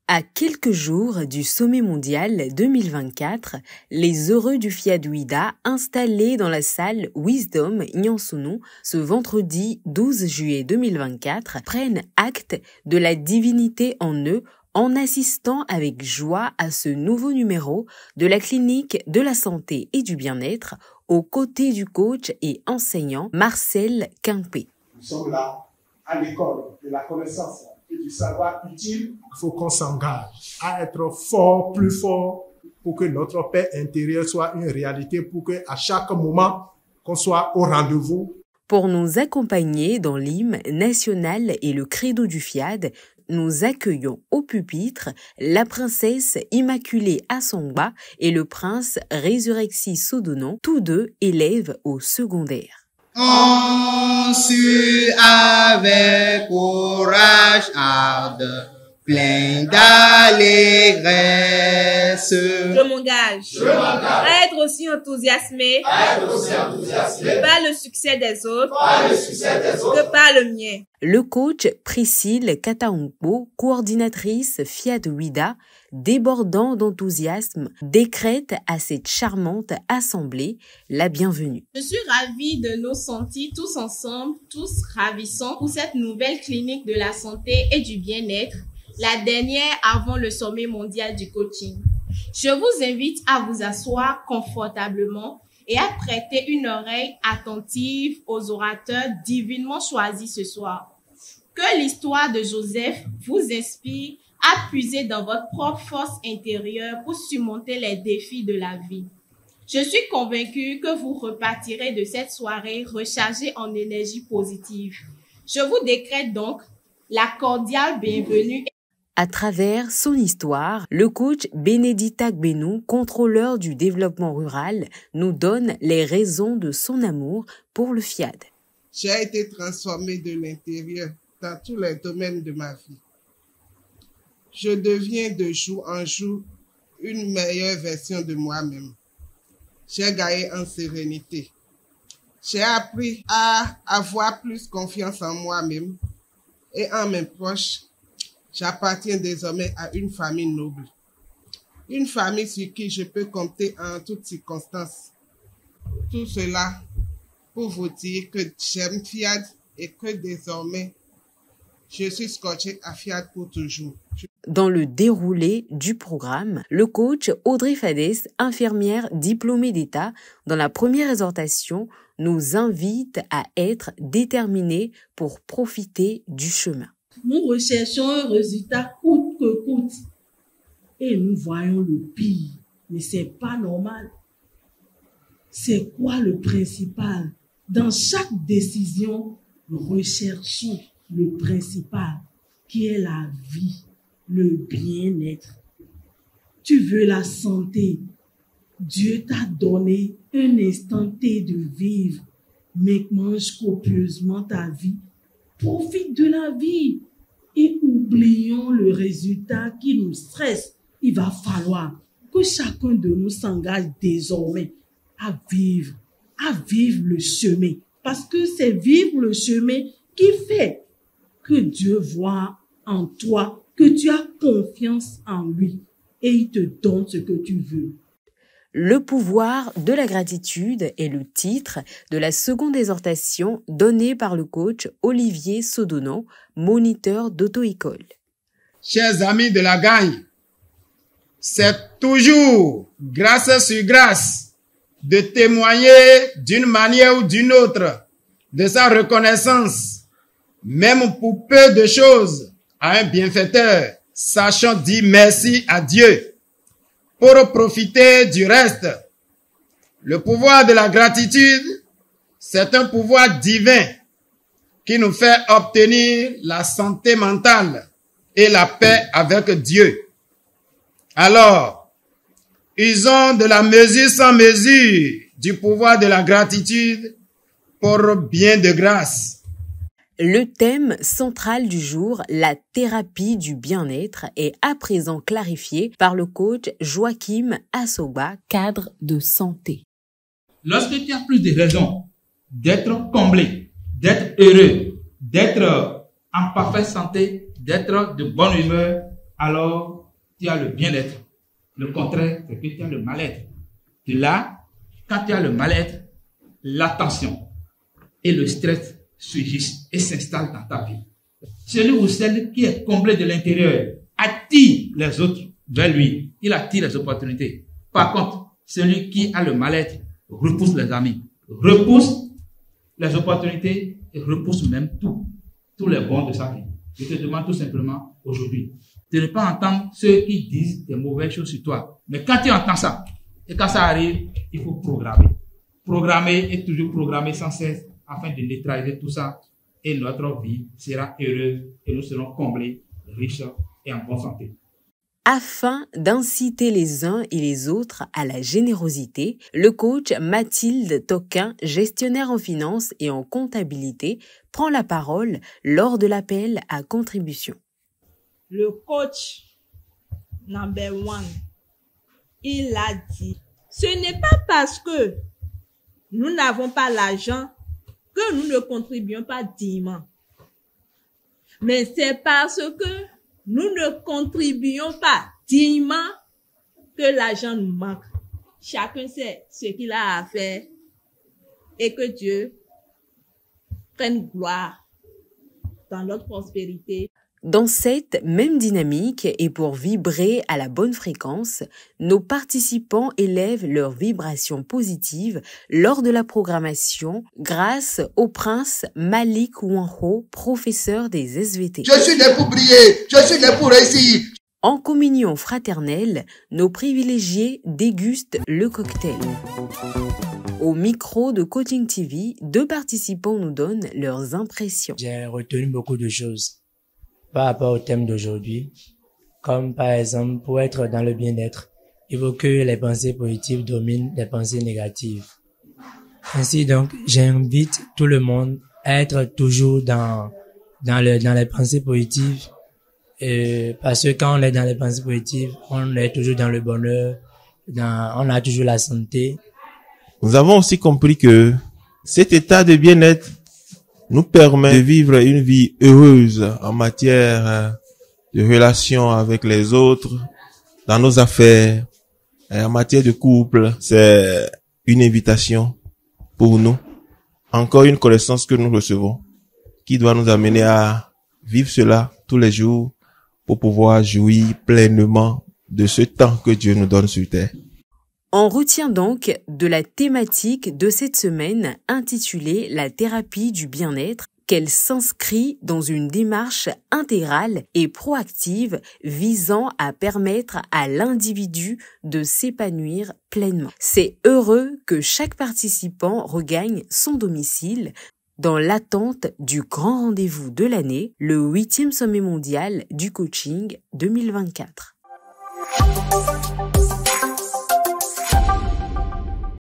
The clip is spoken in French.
À quelques jours du sommet mondial 2024, les heureux du Fiat Ouida installés dans la salle Wisdom Nyansounou ce vendredi 12 juillet 2024 prennent acte de la divinité en eux en assistant avec joie à ce nouveau numéro de la clinique de la santé et du bien-être aux côtés du coach et enseignant Marcel Quimper. Nous sommes là à l'école de la connaissance et du savoir utile. Il faut qu'on s'engage à être fort, plus fort, pour que notre paix intérieure soit une réalité, pour qu'à chaque moment, qu'on soit au rendez-vous. Pour nous accompagner dans l'hymne national et le credo du FIAD, nous accueillons au pupitre la princesse Immaculée Assongba et le prince Résurrexi Sodonon, tous deux élèves au secondaire. On sut avec courage ardeur, plein d'allégresse. Je m'engage à être aussi enthousiasmé par le succès des autres que par le mien. Le coach Priscille Kataonkbo, coordinatrice Fiat Ouida, débordant d'enthousiasme, décrète à cette charmante assemblée la bienvenue. Je suis ravie de nous sentir tous ensemble, tous ravissants pour cette nouvelle clinique de la santé et du bien-être, la dernière avant le sommet mondial du coaching. Je vous invite à vous asseoir confortablement et à prêter une oreille attentive aux orateurs divinement choisis ce soir. Que l'histoire de Joseph vous inspire à puiser dans votre propre force intérieure pour surmonter les défis de la vie. Je suis convaincue que vous repartirez de cette soirée rechargé en énergie positive. Je vous décrète donc la cordiale bienvenue. À travers son histoire, le coach Benedita Gbenou, contrôleur du développement rural, nous donne les raisons de son amour pour le FIAD. J'ai été transformée de l'intérieur dans tous les domaines de ma vie. Je deviens de jour en jour une meilleure version de moi-même. J'ai gagné en sérénité. J'ai appris à avoir plus confiance en moi-même et en mes proches. J'appartiens désormais à une famille noble. Une famille sur qui je peux compter en toutes circonstances. Tout cela pour vous dire que j'aime Fiat et que désormais, je suis scotché à Fiat pour toujours. Dans le déroulé du programme, le coach Audrey Fadès, infirmière diplômée d'État, dans la première exhortation, nous invite à être déterminés pour profiter du chemin. Nous recherchons un résultat coûte que coûte et nous voyons le pire, mais c'est pas normal. C'est quoi le principal? Dans chaque décision, nous recherchons le principal qui est la vie, le bien-être. Tu veux la santé. Dieu t'a donné un instant T de vivre, mais mange copieusement ta vie. Profite de la vie et oublions le résultat qui nous stresse. Il va falloir que chacun de nous s'engage désormais à vivre le chemin. Parce que c'est vivre le chemin qui fait que Dieu voit en toi que tu as confiance en lui et il te donne ce que tu veux. Le pouvoir de la gratitude est le titre de la seconde exhortation donnée par le coach Olivier Sodonon, moniteur d'auto-école. Chers amis de la gagne, c'est toujours grâce sur grâce de témoigner d'une manière ou d'une autre de sa reconnaissance, même pour peu de choses, à un bienfaiteur, sachant dire merci à Dieu pour profiter du reste. Le pouvoir de la gratitude, c'est un pouvoir divin qui nous fait obtenir la santé mentale et la paix avec Dieu. Alors, usons de la mesure sans mesure du pouvoir de la gratitude pour bien de grâce. Le thème central du jour, la thérapie du bien-être, est à présent clarifié par le coach Joachim Assogba, cadre de santé. Lorsque tu as plus de raisons d'être comblé, d'être heureux, d'être en parfaite santé, d'être de bonne humeur, alors tu as le bien-être. Le contraire, c'est que tu as le mal-être. De là, quand tu as le mal-être, la tension et le stress surgissent et s'installent dans ta vie. Celui ou celle qui est comblé de l'intérieur attire les autres vers lui. Il attire les opportunités. Par contre, celui qui a le mal-être repousse les amis, repousse les opportunités et repousse même tous les bons de sa vie. Je te demande tout simplement aujourd'hui de ne pas entendre ceux qui disent des mauvaises choses sur toi. Mais quand tu entends ça, et quand ça arrive, il faut programmer. Programmer et toujours programmer sans cesse afin de neutraliser tout ça. Et notre vie sera heureuse et nous serons comblés, riches et en bonne santé. Afin d'inciter les uns et les autres à la générosité, le coach Mathilde Toquin, gestionnaire en finance et en comptabilité, prend la parole lors de l'appel à contribution. Le coach number 1, il a dit, ce n'est pas parce que nous n'avons pas l'argent que nous ne contribuons pas dignement. Mais c'est parce que nous ne contribuons pas dignement que l'argent nous manque. Chacun sait ce qu'il a à faire et que Dieu prenne gloire dans notre prospérité. Dans cette même dynamique et pour vibrer à la bonne fréquence, nos participants élèvent leur vibration positive lors de la programmation grâce au prince Malik Wanho, professeur des SVT. Je suis né pour briller, je suis né pour réussir. En communion fraternelle, nos privilégiés dégustent le cocktail. Au micro de Coaching TV, 2 participants nous donnent leurs impressions. J'ai retenu beaucoup de choses par rapport au thème d'aujourd'hui, comme par exemple, pour être dans le bien-être, il faut que les pensées positives dominent les pensées négatives. Ainsi donc, j'invite tout le monde à être toujours dans les pensées positives, parce que quand on est dans les pensées positives, on est toujours dans le bonheur, on a toujours la santé. Nous avons aussi compris que cet état de bien-être nous permet de vivre une vie heureuse en matière de relations avec les autres, dans nos affaires, et en matière de couple. C'est une invitation pour nous. Encore une connaissance que nous recevons, qui doit nous amener à vivre cela tous les jours pour pouvoir jouir pleinement de ce temps que Dieu nous donne sur terre. On retient donc de la thématique de cette semaine intitulée « La thérapie du bien-être » qu'elle s'inscrit dans une démarche intégrale et proactive visant à permettre à l'individu de s'épanouir pleinement. C'est heureux que chaque participant regagne son domicile dans l'attente du grand rendez-vous de l'année, le 8e sommet mondial du coaching 2024.